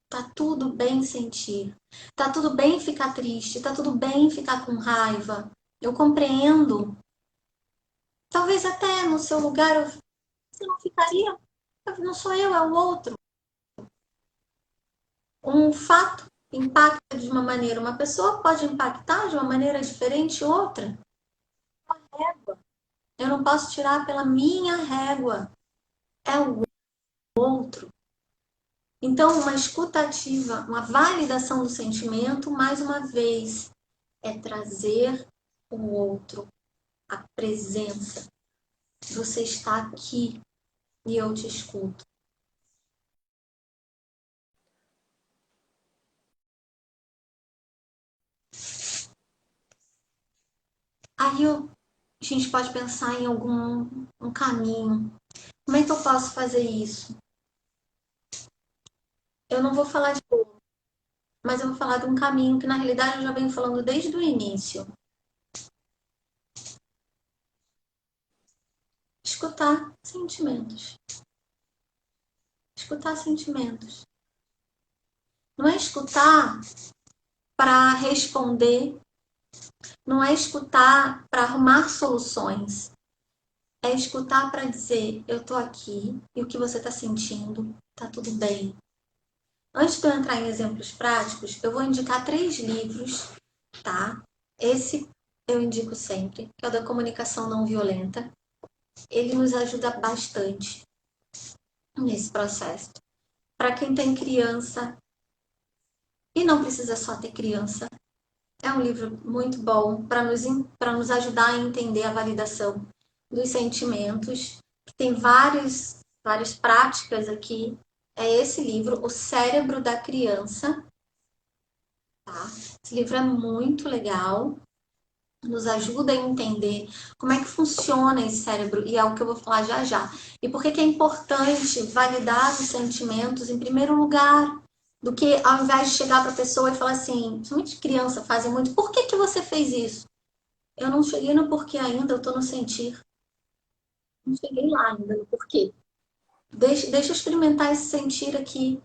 Tá tudo bem sentir. Tá tudo bem ficar triste. Tá tudo bem ficar com raiva. Eu compreendo. Talvez até no seu lugar você não ficaria. Não sou eu, é o outro. Um fato impacta de uma maneira. Uma pessoa pode impactar de uma maneira diferente outra. Eu não posso tirar pela minha régua. É o outro. Então, uma escutativa, uma validação do sentimento, mais uma vez, é trazer o outro, a presença. Você está aqui e eu te escuto. Aí a gente pode pensar em algum um caminho. Como é que eu posso fazer isso? Eu não vou falar de boa, mas eu vou falar de um caminho que na realidade eu já venho falando desde o início. Escutar sentimentos. Escutar sentimentos. Não é escutar para responder, não é escutar para arrumar soluções. É escutar para dizer: eu tô aqui e o que você tá sentindo tá tudo bem. Antes de eu entrar em exemplos práticos, eu vou indicar 3 livros, tá? Esse eu indico sempre, que é o da comunicação não violenta. Ele nos ajuda bastante nesse processo. Para quem tem criança, e não precisa só ter criança, é um livro muito bom para nos ajudar a entender a validação dos sentimentos. Tem várias práticas aqui. É esse livro, O Cérebro da Criança. Tá? Esse livro é muito legal, nos ajuda a entender como é que funciona esse cérebro, e é o que eu vou falar já já. E por que é importante validar os sentimentos em primeiro lugar, do que ao invés de chegar para a pessoa e falar assim, principalmente criança fazem muito: por que você fez isso? Eu não cheguei no porquê ainda, eu estou no sentir. Não cheguei lá ainda no porquê. Deixa eu experimentar esse sentir aqui.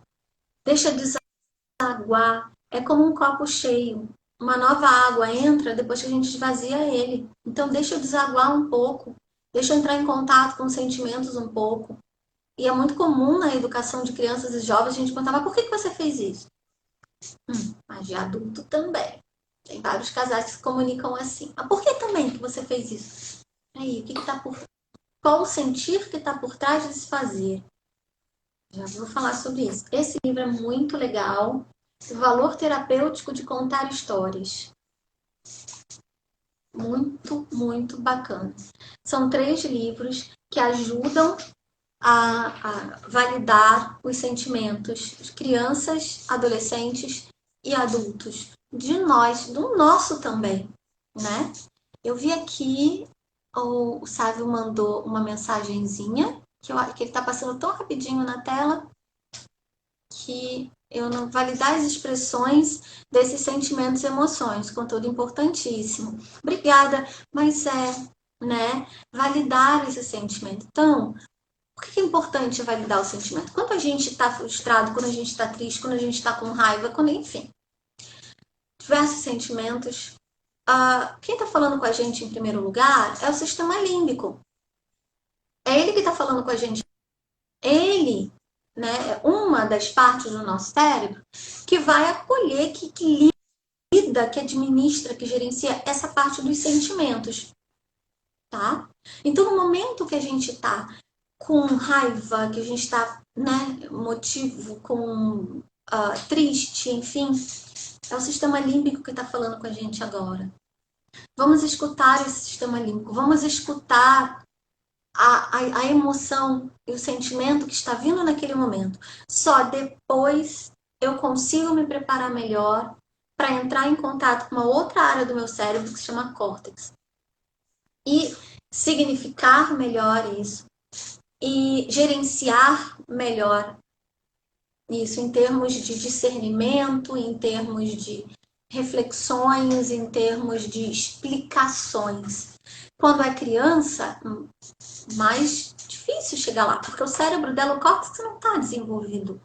Deixa desaguar. É como um copo cheio. Uma nova água entra depois que a gente esvazia ele. Então deixa eu desaguar um pouco. Deixa eu entrar em contato com os sentimentos um pouco. E é muito comum na educação de crianças e jovens a gente perguntar: mas por que você fez isso? Mas de adulto também. Tem vários casais que se comunicam assim. Mas por que também que você fez isso? Aí, o que está por... Qual o sentir que está por trás de se fazer? Já vou falar sobre isso. Esse livro é muito legal. O valor terapêutico de contar histórias. Muito, muito bacana. São 3 livros que ajudam a validar os sentimentos de crianças, adolescentes e adultos. De nós, do nosso também, né? Eu vi aqui, o Sávio mandou uma mensagenzinha, que ele está passando tão rapidinho na tela, que eu não validar as expressões desses sentimentos e emoções, conteúdo importantíssimo. Obrigada, mas né, validar esse sentimento. Então, por que é importante validar o sentimento? Quando a gente está frustrado, quando a gente está triste, quando a gente está com raiva, quando, enfim, diversos sentimentos. Quem está falando com a gente em primeiro lugar é o sistema límbico. É ele que está falando com a gente. Ele, né, é uma das partes do nosso cérebro que vai acolher, que lida, que administra, que gerencia essa parte dos sentimentos, tá? Então, no momento que a gente está com raiva, que a gente está, né, motivo, com triste, enfim, é o sistema límbico que está falando com a gente agora. Vamos escutar esse sistema límbico, vamos escutar a emoção e o sentimento que está vindo naquele momento. Só depois eu consigo me preparar melhor para entrar em contato com uma outra área do meu cérebro que se chama córtex. E significar melhor isso. E gerenciar melhor isso em termos de discernimento, em termos de reflexões, em termos de explicações. Quando é criança, mais difícil chegar lá, porque o cérebro dela, o córtex não está desenvolvido,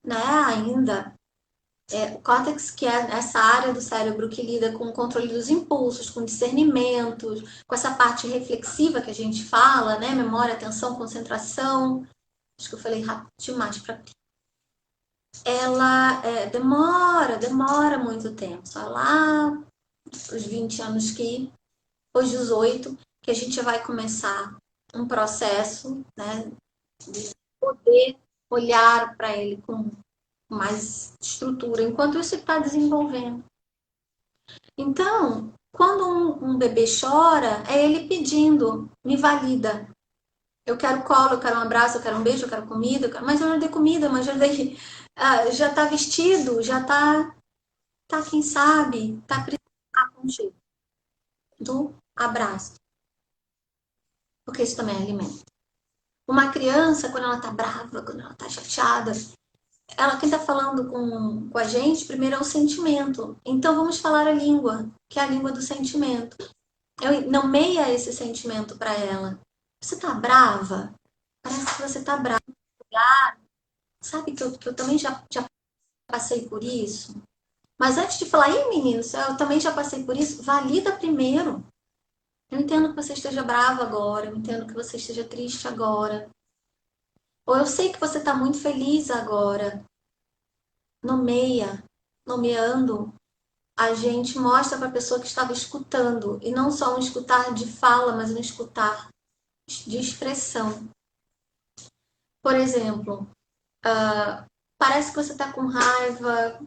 né, ainda. O córtex, que é essa área do cérebro que lida com o controle dos impulsos, com discernimento, com essa parte reflexiva que a gente fala, né, memória, atenção, concentração. Acho que eu falei rápido demais para ela demora muito tempo, só lá os 20 anos que, os 18, que a gente vai começar um processo, né, de poder olhar para ele com mais estrutura, enquanto isso está desenvolvendo. Então, quando um bebê chora, é ele pedindo, me valida. Eu quero colo, eu quero um abraço, eu quero um beijo, eu quero comida, mas eu não dei comida, mas já dei, já está vestido, já tá, quem sabe, tá precisando do abraço, porque isso também é alimento. Uma criança, quando ela tá brava, quando ela tá chateada, quem tá falando com a gente, primeiro é o sentimento. Então vamos falar a língua, que é a língua do sentimento. Eu nomeia esse sentimento para ela. Você tá brava? Parece que você tá brava. Sabe que eu também já passei por isso? Mas antes de falar, meninos, eu também já passei por isso, valida primeiro. Eu entendo que você esteja brava agora, eu entendo que você esteja triste agora. Ou eu sei que você está muito feliz agora. Nomeia. Nomeando, a gente mostra para a pessoa que estava escutando. E não só um escutar de fala, mas um escutar de expressão. Por exemplo, parece que você está com raiva.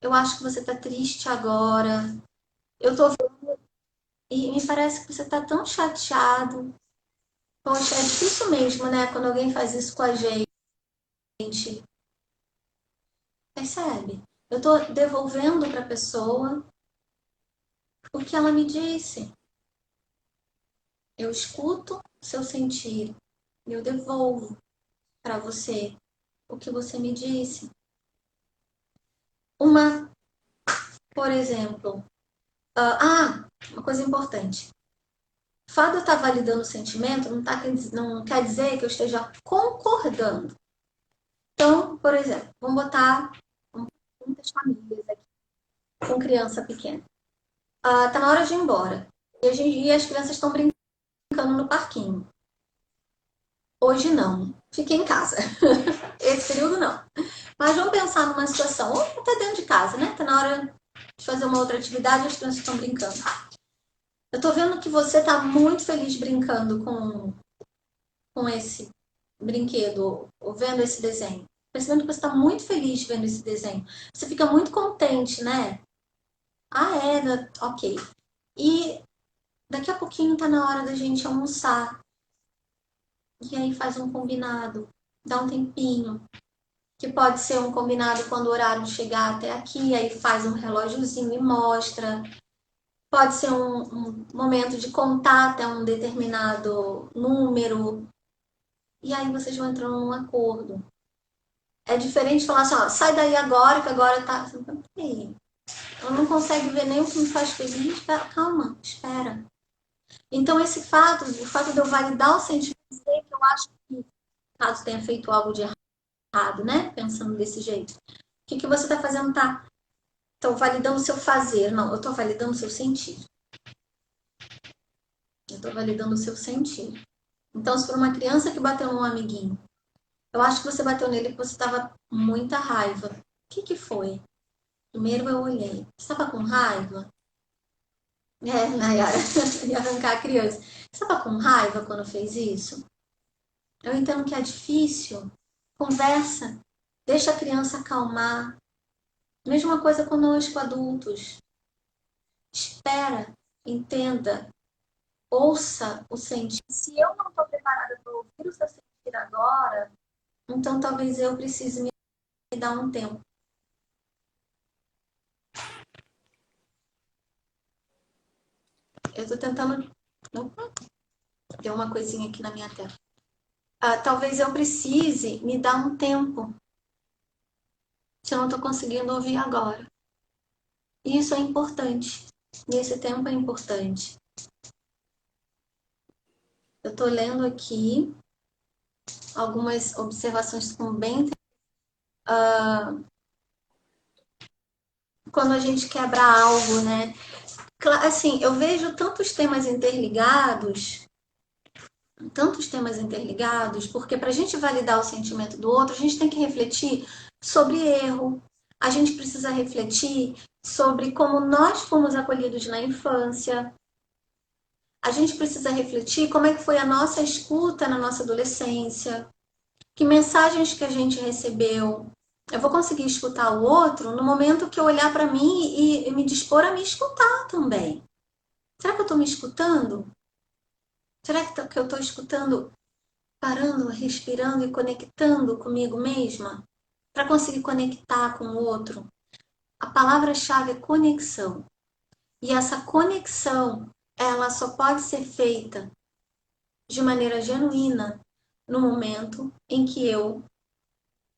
Eu acho que você está triste agora. Eu estou vendo e me parece que você está tão chateado. Poxa, é difícil mesmo, né? Quando alguém faz isso com a gente. Percebe? Eu estou devolvendo para a pessoa o que ela me disse. Eu escuto o seu sentir. E eu devolvo para você o que você me disse. Por exemplo, uma coisa importante. O fato de eu estar validando o sentimento não quer dizer que eu esteja concordando. Então, por exemplo, vamos botar muitas famílias aqui com criança pequena. Tá na hora de ir embora. E as crianças estão brincando no parquinho. Hoje não. Fiquei em casa. Esse período não. Mas vamos pensar numa situação, ou até dentro de casa, né? Tá na hora de fazer uma outra atividade e as crianças estão brincando. Eu tô vendo que você tá muito feliz brincando com esse brinquedo, ou vendo esse desenho. percebendo que você está muito feliz vendo esse desenho. Você fica muito contente, né? Ah, é, ok. E daqui a pouquinho tá na hora da gente almoçar. E aí faz um combinado, dá um tempinho. Que pode ser um combinado quando o horário chegar até aqui, aí faz um relógiozinho e mostra. Pode ser um momento de contar até um determinado número. E aí vocês vão entrando num acordo. É diferente de falar assim, ó, sai daí agora, que agora tá. Ela não consegue ver nem o que me faz feliz. Calma, espera. Então, esse fato, o fato de eu validar o sentimento, que eu acho que, caso tenha feito algo de errado, né? Pensando desse jeito. O que, que você está fazendo? Tá? Estou validando o seu fazer. Não, eu estou validando o seu sentir. Eu estou validando o seu sentir. Então, se for uma criança que bateu num amiguinho, eu acho que você bateu nele porque você estava com muita raiva. O que, que foi? Primeiro eu olhei. Você estava com raiva? É, Nayara, ia arrancar a criança. Você estava com raiva quando fez isso? Eu entendo que é difícil. Conversa. Deixa a criança acalmar. Mesma coisa conosco, adultos. Espera, entenda, ouça o sentir. Se eu não estou preparada para ouvir o seu sentir agora, então talvez eu precise me dar um tempo. Eu estou tentando. Opa, deu uma coisinha aqui na minha tela. Talvez eu precise me dar um tempo. Se eu não estou conseguindo ouvir agora. Isso é importante. Nesse tempo é importante. Eu estou lendo aqui algumas observações com bem. Quando a gente quebra algo, né? Assim, eu vejo tantos temas interligados, porque para a gente validar o sentimento do outro, a gente tem que refletir sobre erro, a gente precisa refletir sobre como nós fomos acolhidos na infância, a gente precisa refletir como é que foi a nossa escuta na nossa adolescência, que mensagens que a gente recebeu. Eu vou conseguir escutar o outro no momento que eu olhar para mim e me dispor a me escutar também. Será que eu estou me escutando? Será que eu estou escutando, parando, respirando e conectando comigo mesma? Para conseguir conectar com o outro. A palavra-chave é conexão. E essa conexão, ela só pode ser feita de maneira genuína no momento em que eu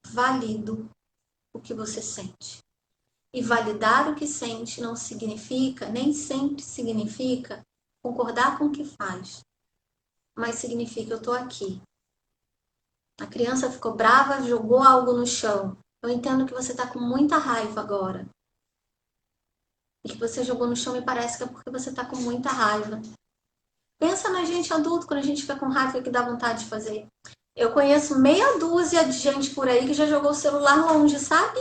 valido o que você sente. E validar o que sente não significa, nem sempre significa concordar com o que faz, mas significa eu estou aqui. A criança ficou brava, jogou algo no chão. Eu entendo que você está com muita raiva agora. E que você jogou no chão me parece que é porque você está com muita raiva. Pensa na gente adulto, quando a gente fica com raiva, o que dá vontade de fazer. Eu conheço meia dúzia de gente por aí que já jogou o celular longe, sabe?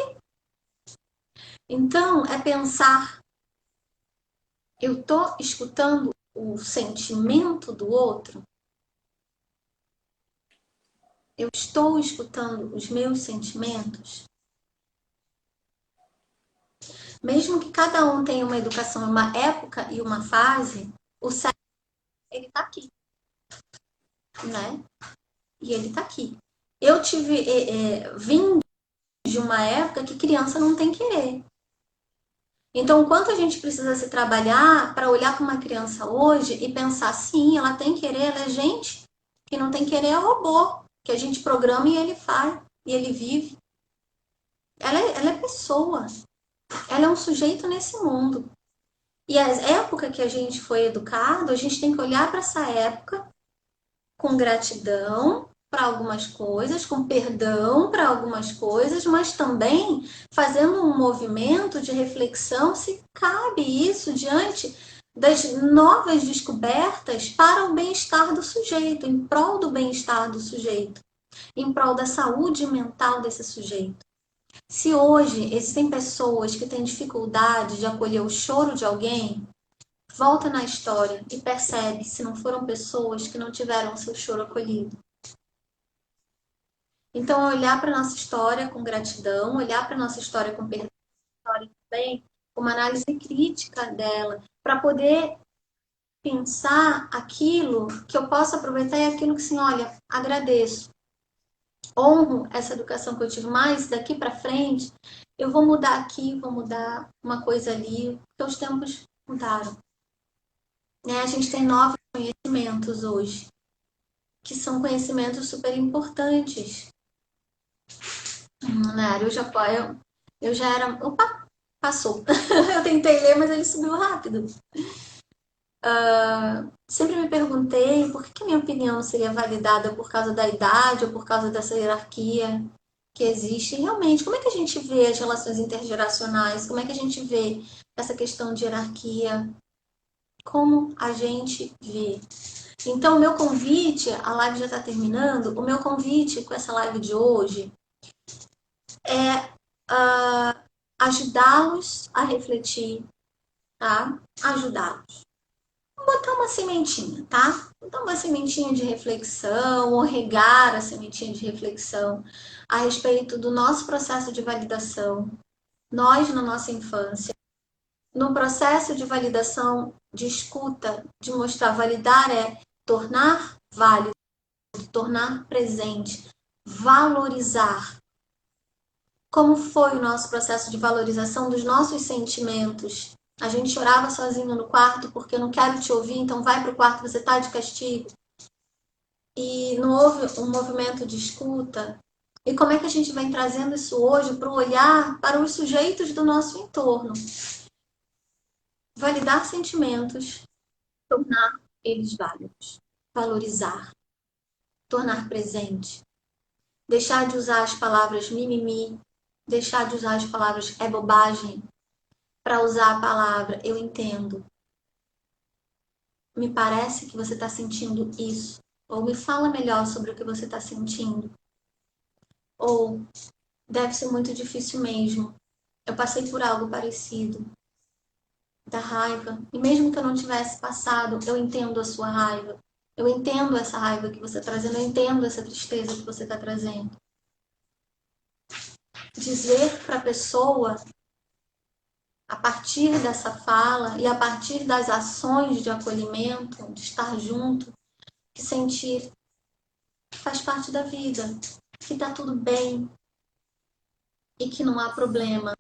Então, é pensar, eu estou escutando o sentimento do outro? Eu estou escutando os meus sentimentos? Mesmo que cada um tenha uma educação, uma época e uma fase, o cérebro, ele tá aqui, né? E ele tá aqui. Eu vim de uma época que criança não tem querer. Então, o quanto a gente precisa se trabalhar para olhar para uma criança hoje e pensar, sim, ela tem querer, ela é gente. Que não tem querer é robô, que a gente programa e ele faz, e ele vive. Ela é pessoa. Ela é um sujeito nesse mundo. E a época que a gente foi educado, a gente tem que olhar para essa época com gratidão para algumas coisas, com perdão para algumas coisas, mas também fazendo um movimento de reflexão se cabe isso diante das novas descobertas para o bem-estar do sujeito, em prol do bem-estar do sujeito, em prol da saúde mental desse sujeito. Se hoje existem pessoas que têm dificuldade de acolher o choro de alguém, volta na história e percebe se não foram pessoas que não tiveram seu choro acolhido. Então, olhar para a nossa história com gratidão, olhar para a nossa história com perdão, história também, com uma análise crítica dela, para poder pensar aquilo que eu posso aproveitar e aquilo que, assim, olha, agradeço, honro essa educação que eu tive, mas daqui para frente eu vou mudar aqui, vou mudar uma coisa ali, porque os tempos mudaram. Né? A gente tem novos conhecimentos hoje, que são conhecimentos super importantes. Né? Eu já era. Opa, passou. Eu tentei ler, mas ele subiu rápido. Sempre me perguntei por que a minha opinião não seria validada por causa da idade ou por causa dessa hierarquia que existe. E realmente, como é que a gente vê as relações intergeracionais? Como é que a gente vê essa questão de hierarquia? Como a gente vê? Então, o meu convite, a live já está terminando, o meu convite com essa live de hoje é ajudá-los a refletir, tá? Ajudá-los. Botar uma sementinha, tá? Botar uma sementinha de reflexão, ou regar a sementinha de reflexão a respeito do nosso processo de validação, nós na nossa infância, no processo de validação, de escuta, de mostrar validar é tornar válido, tornar presente, valorizar. Como foi o nosso processo de valorização dos nossos sentimentos? A gente chorava sozinho no quarto porque eu não quero te ouvir, então vai para o quarto, você está de castigo. E não houve um movimento de escuta. E como é que a gente vem trazendo isso hoje para o olhar para os sujeitos do nosso entorno? Validar sentimentos, tornar eles válidos, valorizar, tornar presente, deixar de usar as palavras mimimi, deixar de usar as palavras é bobagem, para usar a palavra eu entendo. Me parece que você está sentindo isso. Ou me fala melhor sobre o que você está sentindo. Ou deve ser muito difícil mesmo. Eu passei por algo parecido. Da raiva. E mesmo que eu não tivesse passado, eu entendo a sua raiva. Eu entendo essa raiva que você está trazendo. Eu entendo essa tristeza que você está trazendo. Dizer para a pessoa, a partir dessa fala e a partir das ações de acolhimento, de estar junto, que sentir que faz parte da vida, que tá tudo bem e que não há problema.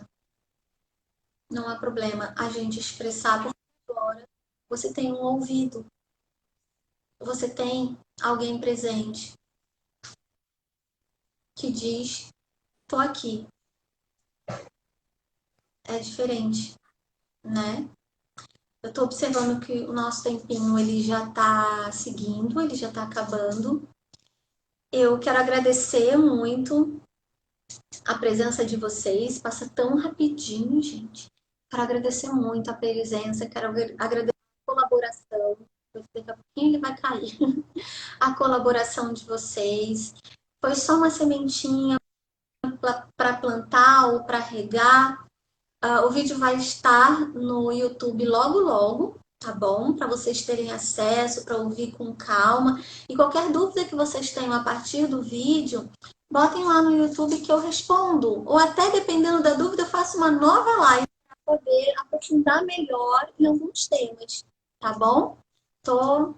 Não há problema a gente expressar, porque agora você tem um ouvido, você tem alguém presente que diz: tô aqui. É diferente, né? Eu tô observando que o nosso tempinho ele já tá seguindo, ele já tá acabando. Eu quero agradecer muito a presença de vocês, passa tão rapidinho, gente. Quero agradecer muito a presença, quero agradecer a colaboração. Daqui a pouquinho ele vai cair. A colaboração de vocês. Foi só uma sementinha para plantar ou para regar. O vídeo vai estar no YouTube logo, logo, tá bom? Para vocês terem acesso, para ouvir com calma. E qualquer dúvida que vocês tenham a partir do vídeo, botem lá no YouTube que eu respondo. Ou até, dependendo da dúvida, eu faço uma nova live para poder aprofundar melhor em alguns temas, tá bom? Estou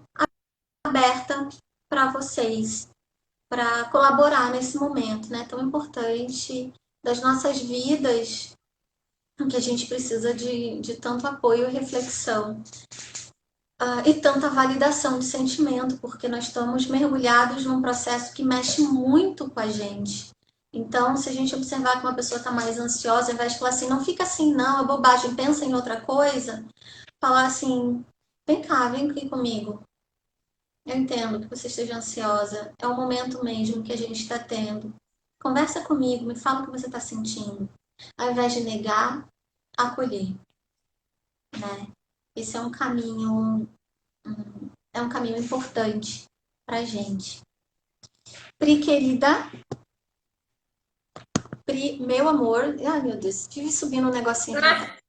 aberta para vocês, para colaborar nesse momento, né? Tão importante das nossas vidas, que a gente precisa de tanto apoio e reflexão. E tanta validação de sentimento, porque nós estamos mergulhados num processo que mexe muito com a gente. Então, se a gente observar que uma pessoa está mais ansiosa, ao invés de falar assim, não fica assim, não, é bobagem, pensa em outra coisa, falar assim, vem cá, vem aqui comigo. Eu entendo que você esteja ansiosa, é o momento mesmo que a gente está tendo. Conversa comigo, me fala o que você está sentindo. Ao invés de negar, acolher, né? Esse é um caminho importante pra gente. Pri, querida, Pri, meu amor, ai meu Deus, tive subindo um negocinho aqui.